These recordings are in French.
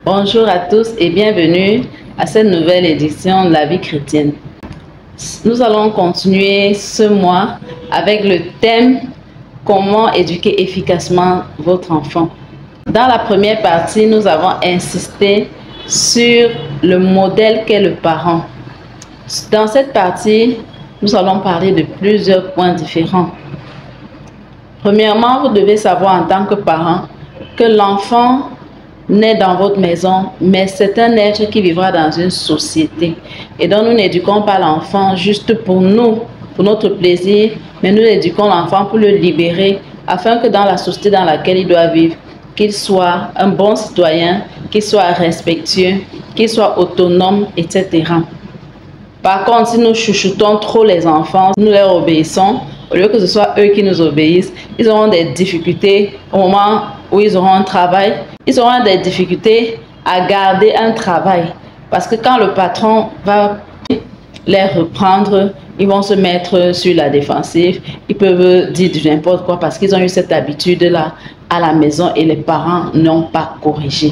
Bonjour à tous et bienvenue à cette nouvelle édition de la vie chrétienne. Nous allons continuer ce mois avec le thème « Comment éduquer efficacement votre enfant ». Dans la première partie, nous avons insisté sur le modèle qu'est le parent. Dans cette partie, nous allons parler de plusieurs points différents. Premièrement, vous devez savoir en tant que parent que l'enfant naît dans votre maison, mais c'est un être qui vivra dans une société. Et donc, nous n'éduquons pas l'enfant juste pour nous, pour notre plaisir, mais nous éduquons l'enfant pour le libérer, afin que dans la société dans laquelle il doit vivre, qu'il soit un bon citoyen, qu'il soit respectueux, qu'il soit autonome, etc. Par contre, si nous chouchoutons trop les enfants, nous leur obéissons, au lieu que ce soit eux qui nous obéissent, ils auront des difficultés au moment où ils auront un travail. Ils auront des difficultés à garder un travail. Parce que quand le patron va les reprendre, ils vont se mettre sur la défensive. Ils peuvent dire du n'importe quoi parce qu'ils ont eu cette habitude-là à la maison et les parents n'ont pas corrigé.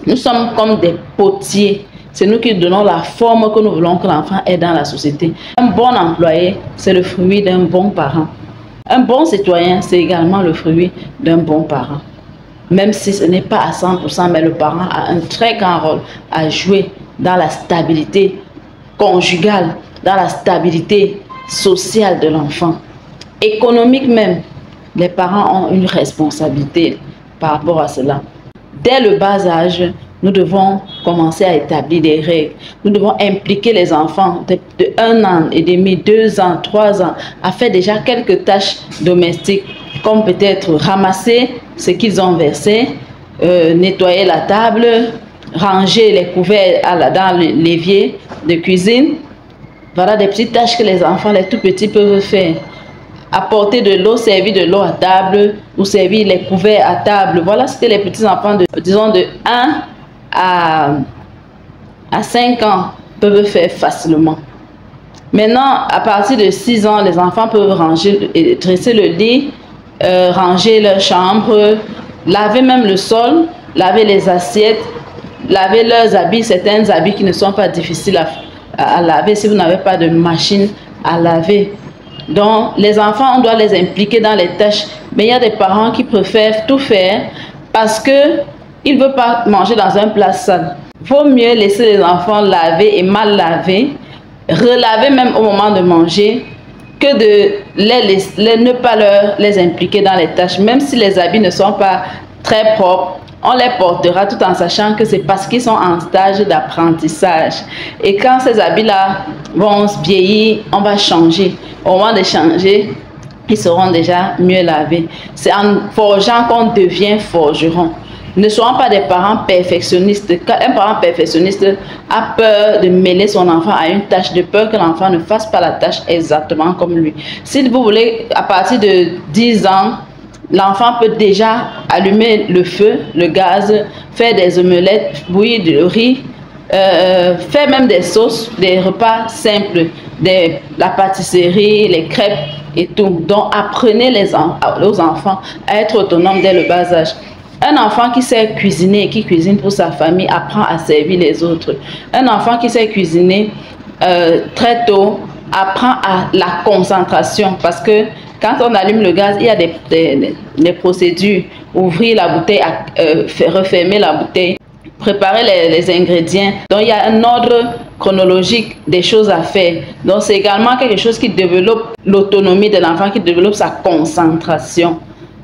Nous sommes comme des potiers. C'est nous qui donnons la forme que nous voulons que l'enfant ait dans la société. Un bon employé, c'est le fruit d'un bon parent. Un bon citoyen, c'est également le fruit d'un bon parent. Même si ce n'est pas à 100%, mais le parent a un très grand rôle à jouer dans la stabilité conjugale, dans la stabilité sociale de l'enfant. Économique même, les parents ont une responsabilité par rapport à cela. Dès le bas âge, nous devons commencer à établir des règles. Nous devons impliquer les enfants de 1 an et demi, 2 ans, 3 ans à faire déjà quelques tâches domestiques, comme peut-être ramasser ce qu'ils ont versé, nettoyer la table, ranger les couverts dans l'évier de cuisine. Voilà des petites tâches que les enfants, les tout petits, peuvent faire. Apporter de l'eau, servir de l'eau à table ou servir les couverts à table. Voilà ce que les petits enfants de 1 à 5 ans peuvent faire facilement. Maintenant, à partir de 6 ans, les enfants peuvent ranger et dresser le lit, ranger leur chambre, laver même le sol, laver les assiettes, laver leurs habits, certains habits qui ne sont pas difficiles à laver si vous n'avez pas de machine à laver. Donc, les enfants, on doit les impliquer dans les tâches. Mais il y a des parents qui préfèrent tout faire parce qu'ils ne veulent pas manger dans un plat sale. Il vaut mieux laisser les enfants laver et mal laver, relaver même au moment de manger, que de ne pas les impliquer dans les tâches. Même si les habits ne sont pas très propres, on les portera tout en sachant que c'est parce qu'ils sont en stage d'apprentissage. Et quand ces habits-là vont se vieillir, on va changer. Au moment de changer, ils seront déjà mieux lavés. C'est en forgeant qu'on devient forgeron. Ne soyons pas des parents perfectionnistes. Quand un parent perfectionniste a peur de mêler son enfant à une tâche, de peur que l'enfant ne fasse pas la tâche exactement comme lui. Si vous voulez, à partir de 10 ans, l'enfant peut déjà allumer le feu, le gaz, faire des omelettes, bouillir du riz, faire même des sauces, des repas simples, la pâtisserie, les crêpes et tout. Donc apprenez aux enfants à être autonomes dès le bas âge. Un enfant qui sait cuisiner et qui cuisine pour sa famille apprend à servir les autres. Un enfant qui sait cuisiner très tôt apprend à la concentration parce que quand on allume le gaz, il y a des procédures. Ouvrir la bouteille, refermer la bouteille, préparer les ingrédients. Donc, il y a un ordre chronologique des choses à faire. Donc, c'est également quelque chose qui développe l'autonomie de l'enfant, qui développe sa concentration.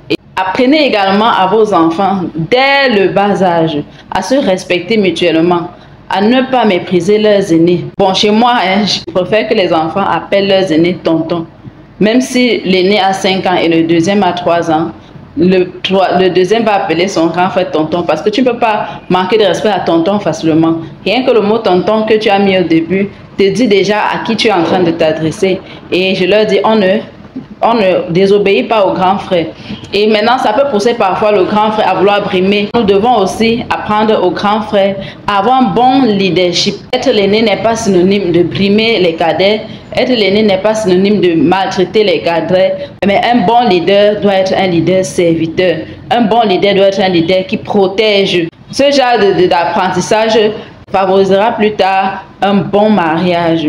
Et apprenez également à vos enfants, dès le bas âge, à se respecter mutuellement, à ne pas mépriser leurs aînés. Bon, chez moi, je préfère que les enfants appellent leurs aînés tonton. Même si l'aîné a 5 ans et le deuxième a 3 ans, le deuxième va appeler son grand frère tonton parce que tu ne peux pas manquer de respect à tonton facilement. Rien que le mot tonton que tu as mis au début te dit déjà à qui tu es en train de t'adresser. Et je leur dis, on ne désobéit pas au grand frère. Et maintenant, ça peut pousser parfois le grand frère à vouloir brimer. Nous devons aussi apprendre au grand frère à avoir un bon leadership. Être l'aîné n'est pas synonyme de brimer les cadets. Être l'aîné n'est pas synonyme de maltraiter les cadets. Mais un bon leader doit être un leader serviteur. Un bon leader doit être un leader qui protège Ce genre d'apprentissage favorisera plus tard un bon mariage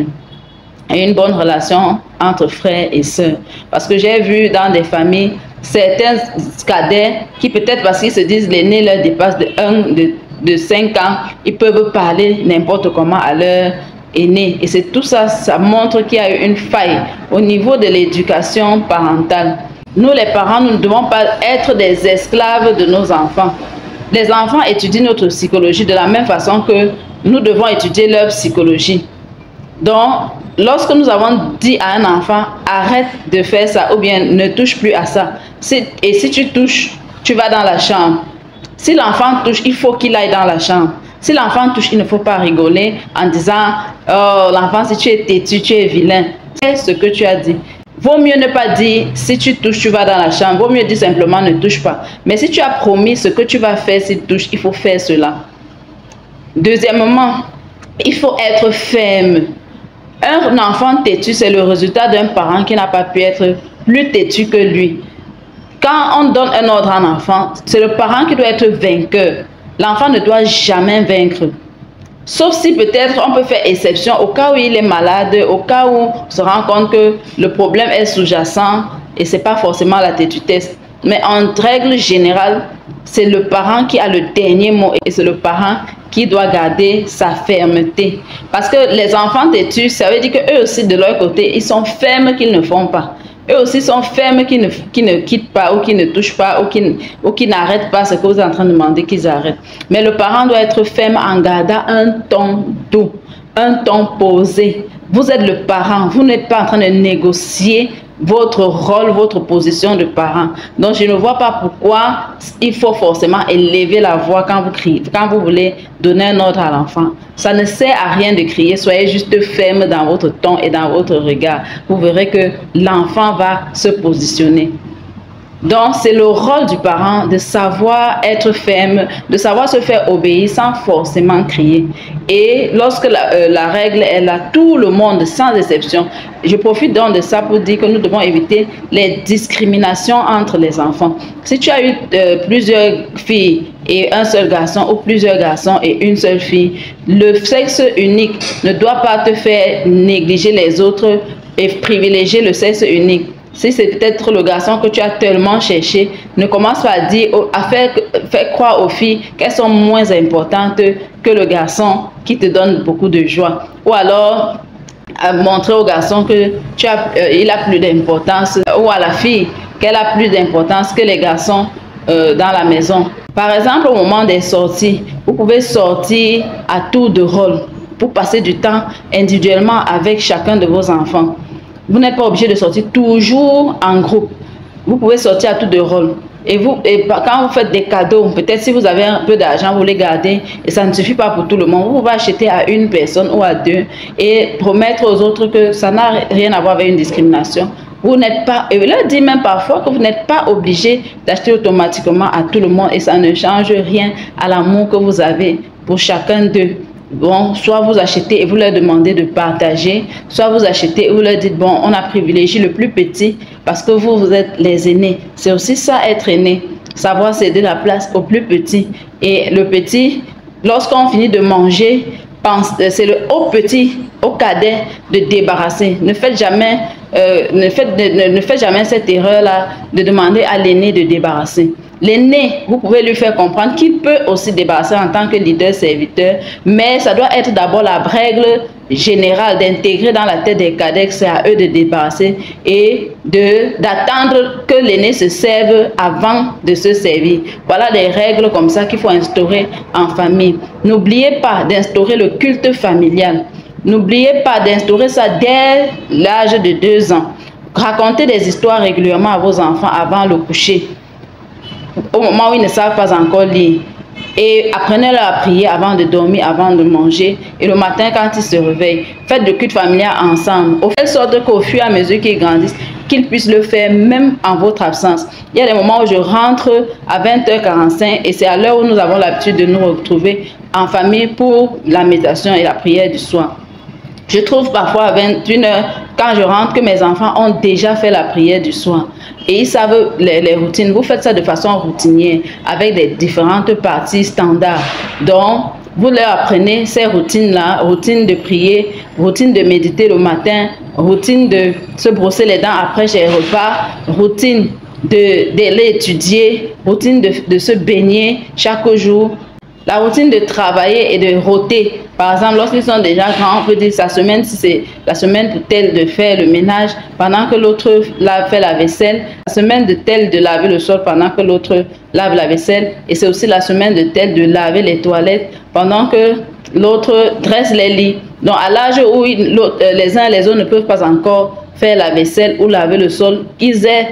et une bonne relation entre frères et sœurs. Parce que j'ai vu dans des familles certains cadets qui peut-être parce qu'ils se disent l'aîné leur dépasse de 5 ans, ils peuvent parler n'importe comment à leur aîné. Et c'est tout ça, ça montre qu'il y a eu une faille au niveau de l'éducation parentale. Nous les parents, nous ne devons pas être des esclaves de nos enfants. Les enfants étudient notre psychologie de la même façon que nous devons étudier leur psychologie. Donc, lorsque nous avons dit à un enfant, arrête de faire ça ou bien ne touche plus à ça, et si tu touches, tu vas dans la chambre. Si l'enfant touche, il faut qu'il aille dans la chambre. Si l'enfant touche, il ne faut pas rigoler en disant, oh l'enfant, si tu es têtu, tu es vilain. C'est ce que tu as dit. Vaut mieux ne pas dire, si tu touches, tu vas dans la chambre. Vaut mieux dire simplement, ne touche pas. Mais si tu as promis ce que tu vas faire s'il touche, il faut faire cela. Deuxièmement, il faut être ferme. Un enfant têtu, c'est le résultat d'un parent qui n'a pas pu être plus têtu que lui. Quand on donne un ordre à un enfant, c'est le parent qui doit être vainqueur. L'enfant ne doit jamais vaincre. Sauf si peut-être on peut faire exception au cas où il est malade, au cas où on se rend compte que le problème est sous-jacent et ce n'est pas forcément la têtutesse. Mais en règle générale, c'est le parent qui a le dernier mot et c'est le parent qui doit garder sa fermeté. Parce que les enfants têtus, ça veut dire qu'eux aussi de leur côté, ils sont fermes qu'ils ne font pas. Eux aussi sont fermes qui ne quittent pas ou qui ne touchent pas ou qui n'arrêtent pas ce que vous êtes en train de demander qu'ils arrêtent. Mais le parent doit être ferme en gardant un ton doux, un ton posé. Vous êtes le parent, vous n'êtes pas en train de négocier votre rôle, votre position de parent. Donc je ne vois pas pourquoi il faut forcément élever la voix quand vous criez, quand vous voulez donner un ordre à l'enfant. Ça ne sert à rien de crier, soyez juste ferme dans votre ton et dans votre regard. Vous verrez que l'enfant va se positionner. Donc, c'est le rôle du parent de savoir être ferme, de savoir se faire obéir sans forcément crier. Et lorsque la règle est là, tout le monde, sans exception, je profite donc de ça pour dire que nous devons éviter les discriminations entre les enfants. Si tu as eu plusieurs filles et un seul garçon ou plusieurs garçons et une seule fille, le sexe unique ne doit pas te faire négliger les autres et privilégier le sexe unique. Si c'est peut-être le garçon que tu as tellement cherché, ne commence pas à dire, à faire croire aux filles qu'elles sont moins importantes que le garçon qui te donne beaucoup de joie. Ou alors, à montrer au garçon que il a plus d'importance, ou à la fille qu'elle a plus d'importance que les garçons dans la maison. Par exemple, au moment des sorties, vous pouvez sortir à tour de rôle pour passer du temps individuellement avec chacun de vos enfants. Vous n'êtes pas obligé de sortir toujours en groupe. Vous pouvez sortir à tour de rôle. Et quand vous faites des cadeaux, peut-être si vous avez un peu d'argent, vous les gardez. Et ça ne suffit pas pour tout le monde. Vous pouvez acheter à une personne ou à deux et promettre aux autres que ça n'a rien à voir avec une discrimination. Vous n'êtes pas, et leur dit même parfois que vous n'êtes pas obligé d'acheter automatiquement à tout le monde et ça ne change rien à l'amour que vous avez pour chacun d'eux. Bon, soit vous achetez et vous leur demandez de partager, soit vous achetez et vous leur dites, bon, on a privilégié le plus petit parce que vous êtes les aînés. C'est aussi ça, être aîné, savoir céder la place au plus petit. Et le petit, lorsqu'on finit de manger, c'est le au petit, au cadet de débarrasser. Ne faites jamais, ne faites jamais cette erreur-là de demander à l'aîné de débarrasser. L'aîné, vous pouvez lui faire comprendre qu'il peut aussi débarrasser en tant que leader-serviteur, mais ça doit être d'abord la règle générale d'intégrer dans la tête des cadets que c'est à eux de débarrasser et d'attendre que l'aîné se serve avant de se servir. Voilà des règles comme ça qu'il faut instaurer en famille. N'oubliez pas d'instaurer le culte familial. N'oubliez pas d'instaurer ça dès l'âge de 2 ans. Racontez des histoires régulièrement à vos enfants avant le coucher, au moment où ils ne savent pas encore lire. Et apprenez-leur à prier avant de dormir, avant de manger. Et le matin, quand ils se réveillent, faites le culte familial ensemble. De telle sorte qu'au fur et à mesure qu'ils grandissent, qu'ils puissent le faire même en votre absence. Il y a des moments où je rentre à 20h45 et c'est à l'heure où nous avons l'habitude de nous retrouver en famille pour la méditation et la prière du soir. Je trouve parfois à 21h, quand je rentre, que mes enfants ont déjà fait la prière du soir. et ils savent les routines. Vous faites ça de façon routinière avec des différentes parties standards. Donc, vous leur apprenez ces routines-là, routine de prier, routine de méditer le matin, routine de se brosser les dents après chaque repas, routine d'aller étudier, routine de se baigner chaque jour, la routine de travailler et de rôter. Par exemple, lorsqu'ils sont déjà grands, on peut dire sa semaine, si c'est la semaine de tel de faire le ménage pendant que l'autre fait la vaisselle, la semaine de tel de laver le sol pendant que l'autre lave la vaisselle, et c'est aussi la semaine de tel de laver les toilettes pendant que l'autre dresse les lits. Donc à l'âge où les uns et les autres ne peuvent pas encore faire la vaisselle ou laver le sol, ils aient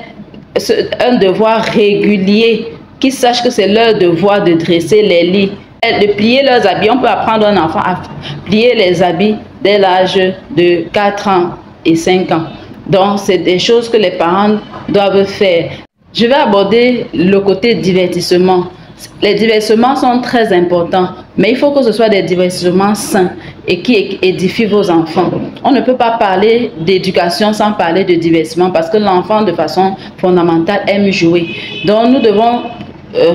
un devoir régulier, qu'ils sachent que c'est leur devoir de dresser les lits, de plier leurs habits. On peut apprendre un enfant à plier les habits dès l'âge de 4 ans et 5 ans. Donc, c'est des choses que les parents doivent faire. Je vais aborder le côté divertissement. Les divertissements sont très importants, mais il faut que ce soit des divertissements sains et qui édifient vos enfants. On ne peut pas parler d'éducation sans parler de divertissement parce que l'enfant, de façon fondamentale, aime jouer. Donc, nous devons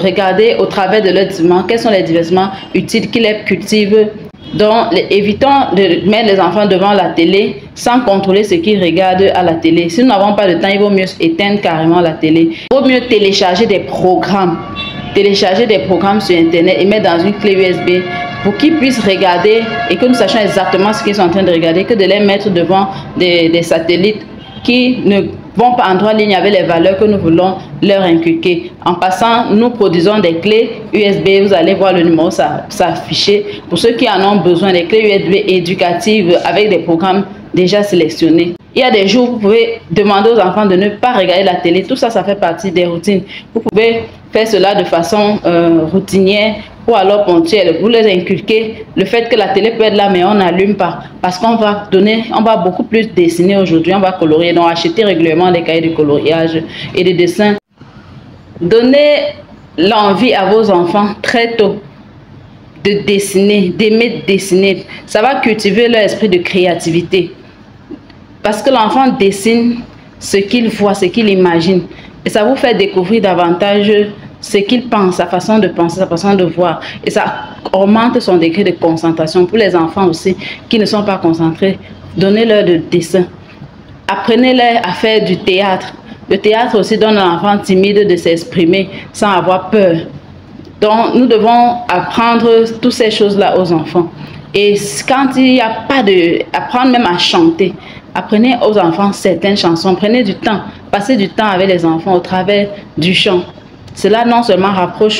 regarder au travers de leurs divertissements quels sont les divertissements utiles qui les cultivent. Donc, évitons de mettre les enfants devant la télé sans contrôler ce qu'ils regardent à la télé. Si nous n'avons pas de temps, il vaut mieux éteindre carrément la télé. Il vaut mieux télécharger des programmes. Télécharger des programmes sur Internet et mettre dans une clé USB pour qu'ils puissent regarder et que nous sachions exactement ce qu'ils sont en train de regarder, que de les mettre devant des satellites qui ne vont pas en droit ligne avec les valeurs que nous voulons leur inculquer. En passant, nous produisons des clés USB, vous allez voir le numéro s'afficher. Pour ceux qui en ont besoin, des clés USB éducatives avec des programmes déjà sélectionnés. Il y a des jours où vous pouvez demander aux enfants de ne pas regarder la télé. Tout ça, ça fait partie des routines. Vous pouvez faire cela de façon routinière ou alors ponctuelle. Vous les inculquez le fait que la télé peut être là, mais on n'allume pas. Parce qu'on va beaucoup plus dessiner aujourd'hui, on va colorier. Donc, acheter régulièrement des cahiers de coloriage et des dessins. Donnez l'envie à vos enfants très tôt de dessiner, d'aimer dessiner. Ça va cultiver leur esprit de créativité. Parce que l'enfant dessine ce qu'il voit, ce qu'il imagine. Et ça vous fait découvrir davantage ce qu'il pense, sa façon de penser, sa façon de voir. Et ça augmente son degré de concentration. Pour les enfants aussi qui ne sont pas concentrés, donnez-leur de dessin. Apprenez-leur à faire du théâtre. Le théâtre aussi donne à l'enfant timide de s'exprimer sans avoir peur. Donc, nous devons apprendre toutes ces choses-là aux enfants. Et quand il n'y a pas de... apprendre même à chanter. Apprenez aux enfants certaines chansons. Prenez du temps. Passez du temps avec les enfants au travers du chant. Cela non seulement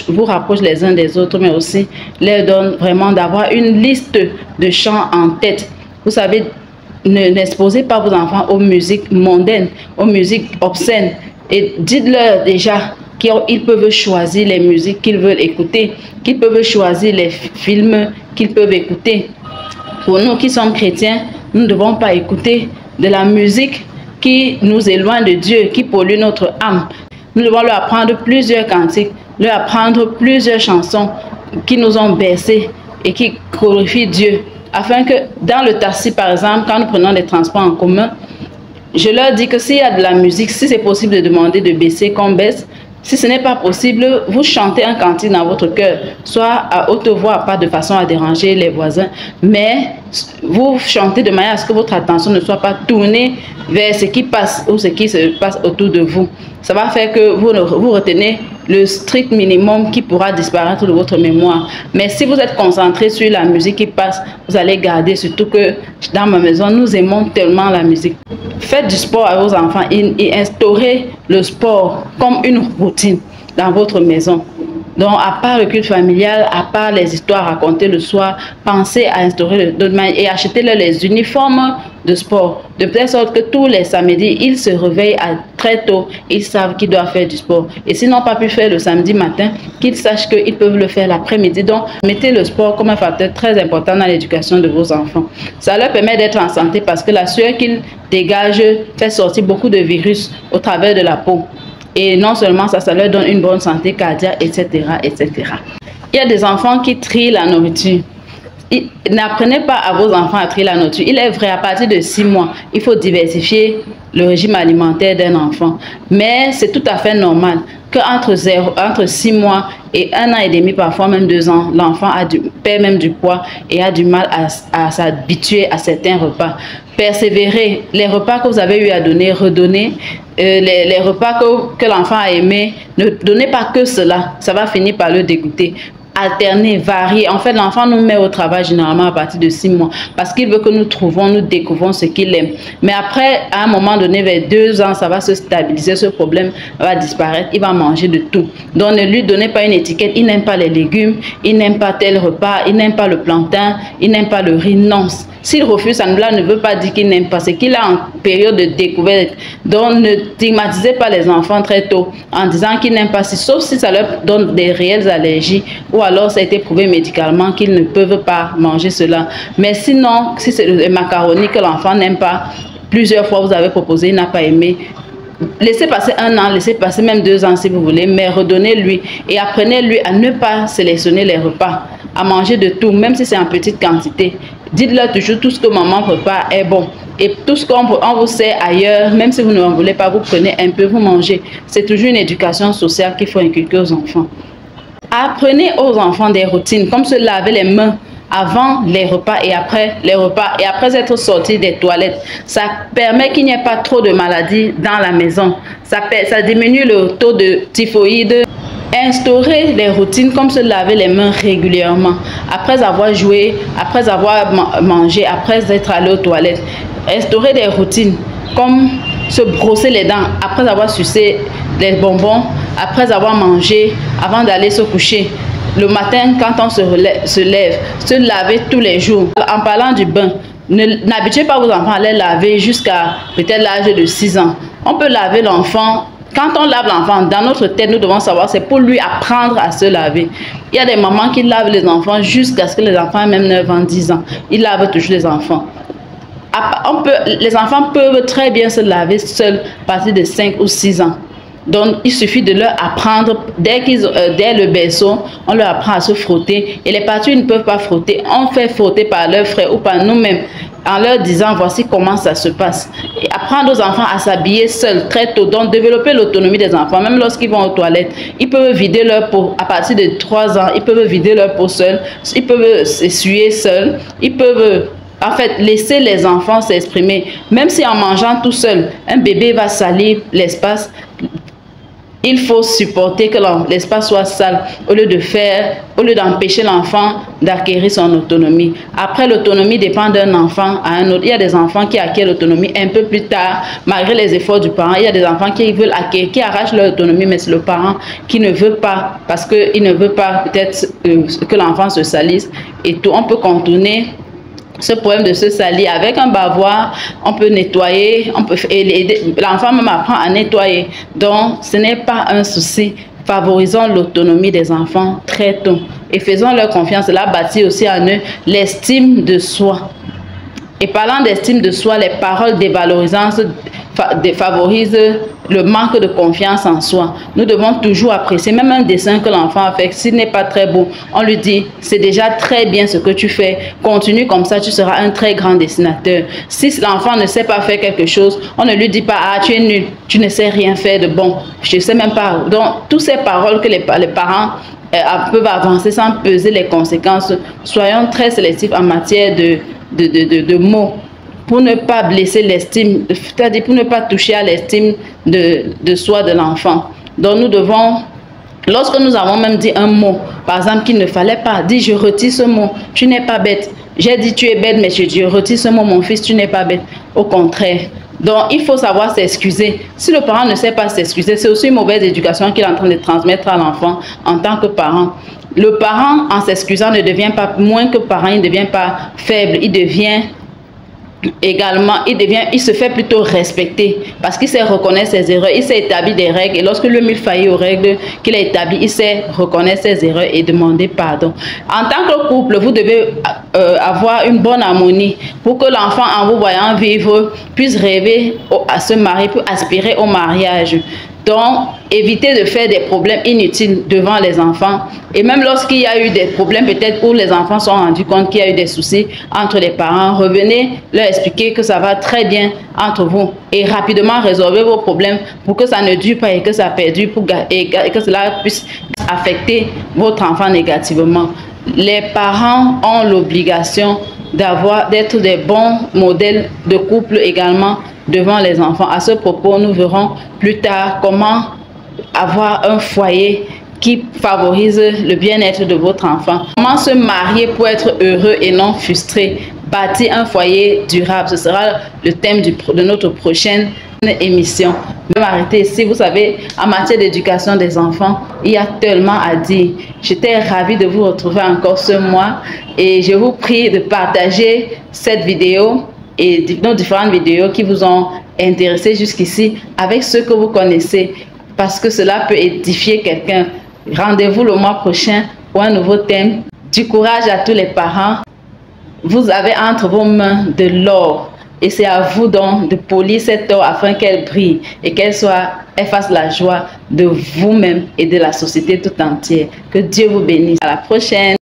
vous rapproche les uns des autres, mais aussi leur donne vraiment d'avoir une liste de chants en tête. Vous savez, n'exposez pas vos enfants aux musiques mondaines, aux musiques obscènes. Et dites-leur déjà qu'ils peuvent choisir les musiques qu'ils veulent écouter, qu'ils peuvent choisir les films qu'ils peuvent écouter. Pour nous qui sommes chrétiens, nous ne devons pas écouter de la musique qui nous éloigne de Dieu, qui pollue notre âme. Nous devons leur apprendre plusieurs cantiques, leur apprendre plusieurs chansons qui nous ont bercés et qui glorifient Dieu. Afin que dans le taxi, par exemple, quand nous prenons des transports en commun, je leur dis que s'il y a de la musique, si c'est possible de demander de baisser, qu'on baisse. Si ce n'est pas possible, vous chantez un cantique dans votre cœur, soit à haute voix, pas de façon à déranger les voisins, mais vous chantez de manière à ce que votre attention ne soit pas tournée vers ce qui passe ou ce qui se passe autour de vous. Ça va faire que vous retenez le strict minimum qui pourra disparaître de votre mémoire. Mais si vous êtes concentré sur la musique qui passe, vous allez garder, surtout que dans ma maison, nous aimons tellement la musique. Faites du sport à vos enfants et instaurez le sport comme une routine dans votre maison. Donc, à part le culte familial, à part les histoires racontées le soir, pensez à instaurer et achetez-leur les uniformes de sport. De telle sorte que tous les samedis, ils se réveillent très tôt. Ils savent qu'ils doivent faire du sport. Et s'ils n'ont pas pu faire le samedi matin, qu'ils sachent qu'ils peuvent le faire l'après-midi. Donc, mettez le sport comme un facteur très important dans l'éducation de vos enfants. Ça leur permet d'être en santé parce que la sueur qu'ils dégagent fait sortir beaucoup de virus au travers de la peau. Et non seulement ça, ça leur donne une bonne santé cardiaque, etc., etc. Il y a des enfants qui trient la nourriture. N'apprenez pas à vos enfants à trier la nourriture. Il est vrai, à partir de 6 mois, il faut diversifier le régime alimentaire d'un enfant. Mais c'est tout à fait normal entre 6 mois et 1 an et demi, parfois même 2 ans, l'enfant perd même du poids et a du mal à s'habituer à certains repas. Persévérez. Les repas que vous avez eu à donner, redonnez. Les repas que l'enfant a aimé, ne donnez pas que cela. Ça va finir par le dégoûter. Alterner, varier. En fait, l'enfant nous met au travail généralement à partir de 6 mois parce qu'il veut que nous découvrons ce qu'il aime. Mais après, à un moment donné, vers 2 ans, ça va se stabiliser, ce problème va disparaître, il va manger de tout. Donc, ne lui donnez pas une étiquette, il n'aime pas les légumes, il n'aime pas tel repas, il n'aime pas le plantain, il n'aime pas le riz, non. S'il refuse, cela ne veut pas dire qu'il n'aime pas, c'est qu'il est en période de découverte. Donc, ne stigmatisez pas les enfants très tôt en disant qu'ils n'aiment pas, sauf si ça leur donne des réelles allergies ou alors ça a été prouvé médicalement qu'ils ne peuvent pas manger cela. Mais sinon, si c'est le macaroni que l'enfant n'aime pas, plusieurs fois vous avez proposé, il n'a pas aimé, laissez passer 1 an, laissez passer même 2 ans si vous voulez, mais redonnez-lui et apprenez-lui à ne pas sélectionner les repas, à manger de tout, même si c'est en petite quantité. Dites-leur toujours tout ce que maman prépare est bon. Et tout ce qu'on vous sert ailleurs, même si vous ne en voulez pas, vous prenez un peu, vous mangez. C'est toujours une éducation sociale qu'il faut inculquer aux enfants. Apprenez aux enfants des routines, comme se laver les mains avant les repas et après les repas et après être sorti des toilettes. Ça permet qu'il n'y ait pas trop de maladies dans la maison. Ça diminue le taux de typhoïde. Instaurer les routines comme se laver les mains régulièrement, après avoir joué, après avoir mangé, après être allé aux toilettes. Instaurer des routines comme se brosser les dents après avoir sucé les bonbons, après avoir mangé, avant d'aller se coucher. Le matin, quand on se lève, se laver tous les jours. En parlant du bain, n'habituez pas vos enfants à les laver jusqu'à peut-être l'âge de 6 ans. On peut laver l'enfant. Quand on lave l'enfant, dans notre tête, nous devons savoir c'est pour lui apprendre à se laver. Il y a des mamans qui lavent les enfants jusqu'à ce que les enfants aient même 9 ans, 10 ans. Ils lavent toujours les enfants. Les enfants peuvent très bien se laver seuls à partir de 5 ou 6 ans. Donc, il suffit de leur apprendre, dès le berceau, on leur apprend à se frotter. Et les parties où ils ne peuvent pas frotter, on fait frotter par leurs frères ou par nous-mêmes, en leur disant voici comment ça se passe. Et apprendre aux enfants à s'habiller seuls très tôt. Donc, développer l'autonomie des enfants. Même lorsqu'ils vont aux toilettes, ils peuvent vider leur peau. À partir de 3 ans, ils peuvent vider leur peau seuls. Ils peuvent s'essuyer seuls. Ils peuvent... En fait, laisser les enfants s'exprimer. Même si en mangeant tout seul, un bébé va salir l'espace, il faut supporter que l'espace soit sale au lieu d'empêcher l'enfant d'acquérir son autonomie. Après, l'autonomie dépend d'un enfant à un autre. Il y a des enfants qui acquièrent l'autonomie un peu plus tard, malgré les efforts du parent. Il y a des enfants qui veulent acquérir, qui arrachent leur autonomie, mais c'est le parent qui ne veut pas, parce qu'il ne veut pas peut-être que l'enfant se salisse et tout. On peut contourner ce problème de se salir avec un bavoir. On peut nettoyer, l'enfant même apprend à nettoyer. Donc, ce n'est pas un souci. Favorisons l'autonomie des enfants très tôt et faisons leur confiance. Cela bâtit aussi en eux l'estime de soi. Et parlant d'estime de soi, les paroles dévalorisantes favorisent le manque de confiance en soi. Nous devons toujours apprécier, même un dessin que l'enfant a fait, s'il n'est pas très beau, on lui dit, c'est déjà très bien ce que tu fais, continue comme ça, tu seras un très grand dessinateur. Si l'enfant ne sait pas faire quelque chose, on ne lui dit pas, ah, tu es nul, tu ne sais rien faire de bon, je ne sais même pas. Donc, toutes ces paroles que les parents peuvent avancer sans peser les conséquences, soyons très sélectifs en matière de mots, pour ne pas blesser l'estime, c'est-à-dire pour ne pas toucher à l'estime de soi de l'enfant. Donc nous devons, lorsque nous avons même dit un mot, par exemple qu'il ne fallait pas, dire je retire ce mot, tu n'es pas bête. J'ai dit tu es bête, mais je retire ce mot, mon fils, tu n'es pas bête. Au contraire. Donc il faut savoir s'excuser. Si le parent ne sait pas s'excuser, c'est aussi une mauvaise éducation qu'il est en train de transmettre à l'enfant en tant que parent. Le parent, en s'excusant, ne devient pas moins que parent, il ne devient pas faible, il devient également, il se fait plutôt respecter parce qu'il sait reconnaître ses erreurs, il sait établir des règles et lorsque lui faillit aux règles qu'il a établies, il sait reconnaître ses erreurs et demander pardon. En tant que couple, vous devez avoir une bonne harmonie pour que l'enfant, en vous voyant vivre, puisse rêver à se marier, puisse aspirer au mariage. Donc, évitez de faire des problèmes inutiles devant les enfants. Et même lorsqu'il y a eu des problèmes, peut-être où les enfants se sont rendus compte qu'il y a eu des soucis entre les parents, revenez leur expliquer que ça va très bien entre vous et rapidement résolvez vos problèmes pour que ça ne dure pas et que ça perdure et que cela puisse affecter votre enfant négativement. Les parents ont l'obligation d'être des bons modèles de couple également devant les enfants. À ce propos, nous verrons plus tard comment avoir un foyer qui favorise le bien-être de votre enfant. Comment se marier pour être heureux et non frustré. Bâtir un foyer durable. Ce sera le thème de notre prochaine émission. Je vais m'arrêter ici. Vous savez, en matière d'éducation des enfants, il y a tellement à dire. J'étais ravie de vous retrouver encore ce mois et je vous prie de partager cette vidéo et nos différentes vidéos qui vous ont intéressé jusqu'ici avec ceux que vous connaissez parce que cela peut édifier quelqu'un. Rendez-vous le mois prochain pour un nouveau thème. Du courage à tous les parents. Vous avez entre vos mains de l'or et c'est à vous donc de polir cette or afin qu'elle brille et qu'elle fasse la joie de vous-même et de la société tout entière. Que Dieu vous bénisse. À la prochaine.